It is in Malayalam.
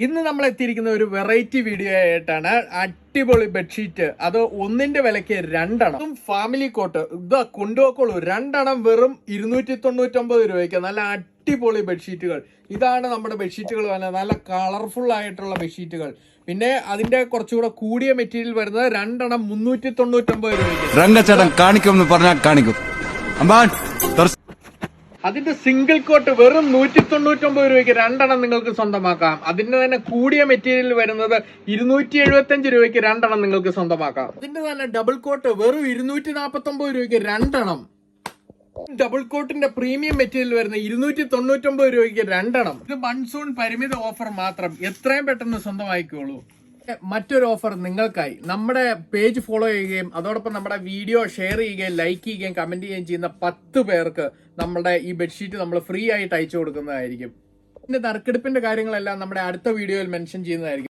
ഇന്ന് നമ്മൾ എത്തിയിരിക്കുന്ന ഒരു വെറൈറ്റി വീഡിയോ ആയിട്ടാണ്. അടിപൊളി ബെഡ്ഷീറ്റ്, അത് ഒന്നിന്റെ വിലക്ക് രണ്ടെണ്ണം. ഫാമിലി കോട്ട് ഇതാ കൊണ്ടുപോക്കോളൂ. രണ്ടെണ്ണം വെറും 299 രൂപയ്ക്ക് നല്ല അടിപൊളി ബെഡ്ഷീറ്റുകൾ. ഇതാണ് നമ്മുടെ ബെഡ്ഷീറ്റുകൾ വരുന്നത്, നല്ല കളർഫുൾ ആയിട്ടുള്ള ബെഡ്ഷീറ്റുകൾ. പിന്നെ അതിന്റെ കുറച്ചുകൂടെ കൂടിയ മെറ്റീരിയൽ വരുന്നത് രണ്ടെണ്ണം 399 രൂപയ്ക്ക്. രംഗച്ചേട്ടൻ കാണിക്കും പറഞ്ഞാൽ കാണിക്കും. അതിന്റെ സിംഗിൾ കോട്ട് വെറും 199 രൂപയ്ക്ക് രണ്ടെണ്ണം നിങ്ങൾക്ക് സ്വന്തമാക്കാം. അതിന്റെ തന്നെ കൂടിയ മെറ്റീരിയൽ വരുന്നത് 275 രൂപയ്ക്ക് രണ്ടെണ്ണം നിങ്ങൾക്ക് സ്വന്തമാക്കാം. അതിന്റെ തന്നെ ഡബിൾ കോട്ട് വെറും 249 രൂപയ്ക്ക് രണ്ടെണ്ണം. ഡബിൾ കോട്ടിന്റെ പ്രീമിയം മെറ്റീരിയൽ വരുന്ന 299 രൂപയ്ക്ക് രണ്ടെണ്ണം. ഇത് മൺസൂൺ പരിമിത ഓഫർ മാത്രം. എത്രയും പെട്ടെന്ന് സ്വന്തമായിക്കോളൂ. മറ്റൊരു ഓഫർ നിങ്ങൾക്കായി. നമ്മുടെ പേജ് ഫോളോ ചെയ്യുകയും അതോടൊപ്പം നമ്മുടെ വീഡിയോ ഷെയർ ചെയ്യുകയും ലൈക്ക് ചെയ്യുകയും കമന്റ് ചെയ്യുകയും ചെയ്യുന്ന 10 പേർക്ക് നമ്മുടെ ഈ ബെഡ്ഷീറ്റ് നമ്മൾ ഫ്രീ ആയിട്ട് അയച്ചു കൊടുക്കുന്നതായിരിക്കും. ഇതിന്റെ നറുക്കെടുപ്പിന്റെ കാര്യങ്ങളെല്ലാം നമ്മുടെ അടുത്ത വീഡിയോയിൽ മെൻഷൻ ചെയ്യുന്നതായിരിക്കും.